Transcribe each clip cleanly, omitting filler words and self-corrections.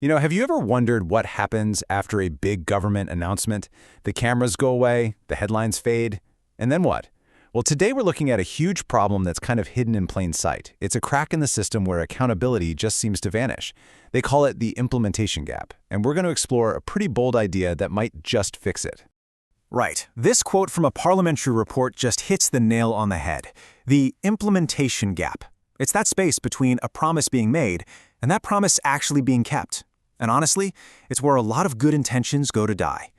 Have you ever wondered what happens after a big government announcement? The cameras go away, the headlines fade, and then what? Well, today we're looking at a huge problem that's kind of hidden in plain sight. It's a crack in the system where accountability just seems to vanish. They call it the implementation gap, and we're going to explore a pretty bold idea that might just fix it. Right. This quote from a parliamentary report just hits the nail on the head. The implementation gap. It's that space between a promise being made and that promise actually being kept. And honestly, it's where a lot of good intentions go to die.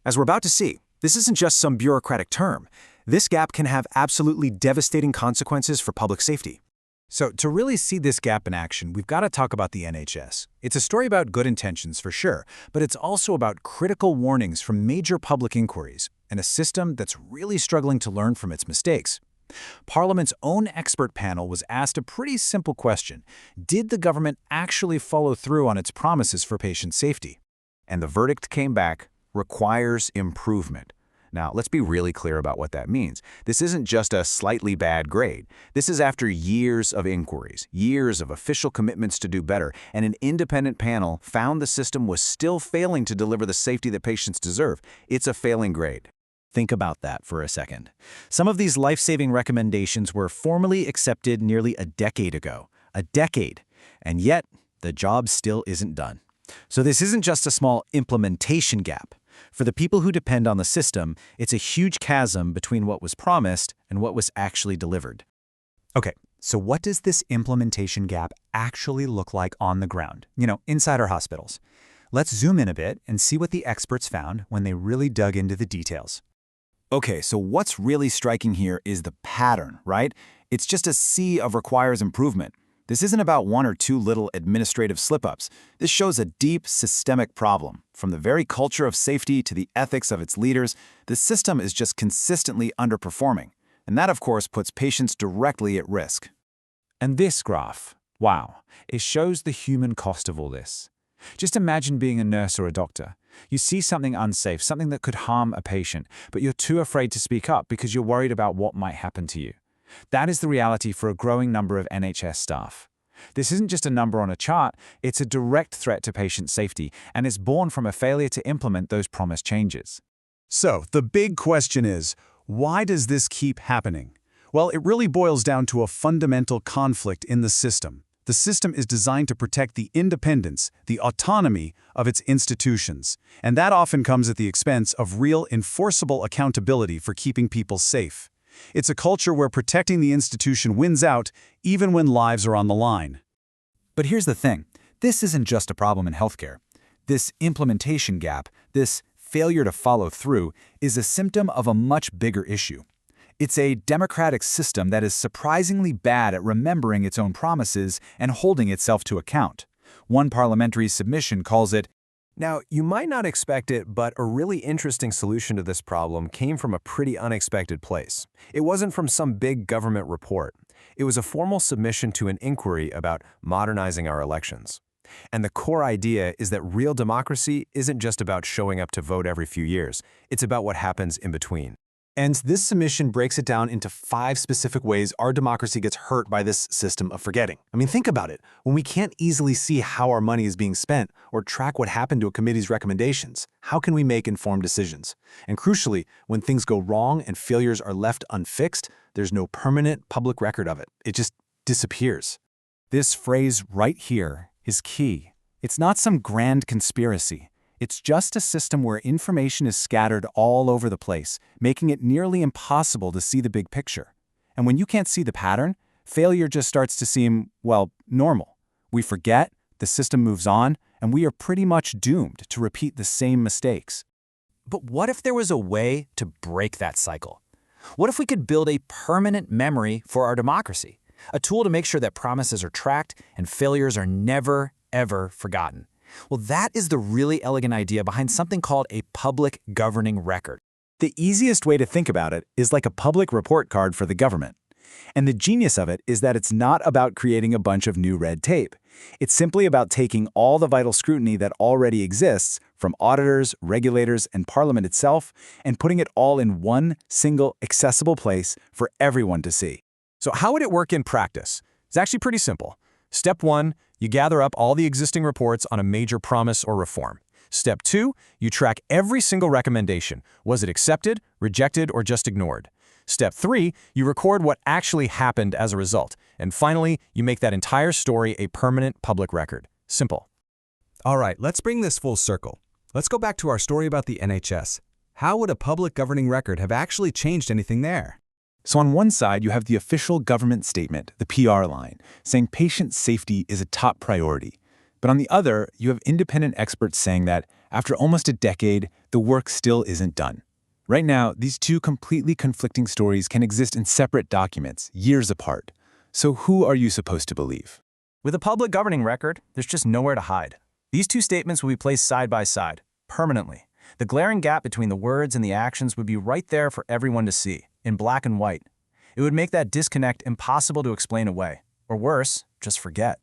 As we're about to see, this isn't just some bureaucratic term. This gap can have absolutely devastating consequences for public safety. So to really see this gap in action, we've got to talk about the NHS. It's a story about good intentions for sure, but it's also about critical warnings from major public inquiries and a system that's really struggling to learn from its mistakes. Parliament's own expert panel was asked a pretty simple question. Did the government actually follow through on its promises for patient safety? And the verdict came back, requires improvement. Now, let's be really clear about what that means. This isn't just a slightly bad grade. This is after years of inquiries, years of official commitments to do better, and an independent panel found the system was still failing to deliver the safety that patients deserve. It's a failing grade. Think about that for a second. Some of these life-saving recommendations were formally accepted nearly a decade ago. A decade. And yet, the job still isn't done. So this isn't just a small implementation gap. For the people who depend on the system, it's a huge chasm between what was promised and what was actually delivered. Okay, so what does this implementation gap actually look like on the ground? Inside our hospitals. Let's zoom in a bit and see what the experts found when they really dug into the details. Okay, so what's really striking here is the pattern, right? It's just a sea of requires improvement. This isn't about one or two little administrative slip-ups. This shows a deep systemic problem. From the very culture of safety to the ethics of its leaders, the system is just consistently underperforming. And that, of course, puts patients directly at risk. And this graph, wow, it shows the human cost of all this. Just imagine being a nurse or a doctor. You see something unsafe, something that could harm a patient, but you're too afraid to speak up because you're worried about what might happen to you. That is the reality for a growing number of NHS staff. This isn't just a number on a chart, it's a direct threat to patient safety, and it's born from a failure to implement those promised changes. So, the big question is, why does this keep happening? Well, it really boils down to a fundamental conflict in the system. The system is designed to protect the independence, the autonomy of its institutions, and that often comes at the expense of real enforceable accountability for keeping people safe. It's a culture where protecting the institution wins out, even when lives are on the line. But here's the thing. This isn't just a problem in healthcare. This implementation gap, this failure to follow through, is a symptom of a much bigger issue. It's a democratic system that is surprisingly bad at remembering its own promises and holding itself to account. One parliamentary submission calls it, Now, you might not expect it, but a really interesting solution to this problem came from a pretty unexpected place. It wasn't from some big government report. It was a formal submission to an inquiry about modernizing our elections. And the core idea is that real democracy isn't just about showing up to vote every few years. It's about what happens in between. And this submission breaks it down into 5 specific ways our democracy gets hurt by this system of forgetting. Think about it. When we can't easily see how our money is being spent or track what happened to a committee's recommendations, how can we make informed decisions? And crucially, when things go wrong and failures are left unfixed, there's no permanent public record of it. It just disappears. this phrase right here is key. It's not some grand conspiracy. It's just a system where information is scattered all over the place, making it nearly impossible to see the big picture. And when you can't see the pattern, failure just starts to seem, well, normal. We forget, the system moves on, and we are pretty much doomed to repeat the same mistakes. But what if there was a way to break that cycle? What if we could build a permanent memory for our democracy? A tool to make sure that promises are tracked and failures are never, ever forgotten. Well, that is the really elegant idea behind something called a public governing record. The easiest way to think about it is like a public report card for the government. And the genius of it is that it's not about creating a bunch of new red tape. It's simply about taking all the vital scrutiny that already exists from auditors, regulators, and Parliament itself, and putting it all in one single accessible place for everyone to see. So how would it work in practice? It's actually pretty simple. Step 1, you gather up all the existing reports on a major promise or reform. Step 2, you track every single recommendation. Was it accepted, rejected, or just ignored? Step 3, you record what actually happened as a result. And finally, you make that entire story a permanent public record. Simple. All right, let's bring this full circle. Let's go back to our story about the NHS. How would a public governing record have actually changed anything there? So on one side, you have the official government statement, the PR line, saying patient safety is a top priority. But on the other, you have independent experts saying that, after almost a decade, the work still isn't done. Right now, these two completely conflicting stories can exist in separate documents, years apart. So who are you supposed to believe? With a public governing record, there's just nowhere to hide. These two statements will be placed side by side, permanently. The glaring gap between the words and the actions would be right there for everyone to see, in black and white. It would make that disconnect impossible to explain away, or worse, just forget.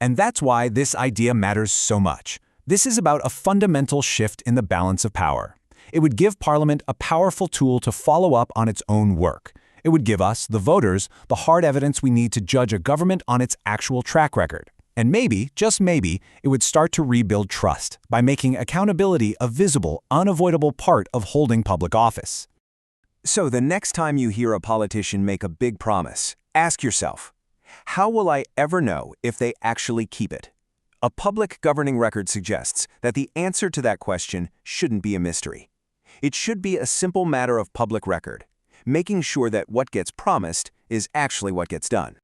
And that's why this idea matters so much. This is about a fundamental shift in the balance of power. It would give Parliament a powerful tool to follow up on its own work. It would give us, the voters, the hard evidence we need to judge a government on its actual track record. And maybe, just maybe, it would start to rebuild trust by making accountability a visible, unavoidable part of holding public office. So the next time you hear a politician make a big promise, ask yourself, how will I ever know if they actually keep it? A public governing record suggests that the answer to that question shouldn't be a mystery. It should be a simple matter of public record, making sure that what gets promised is actually what gets done.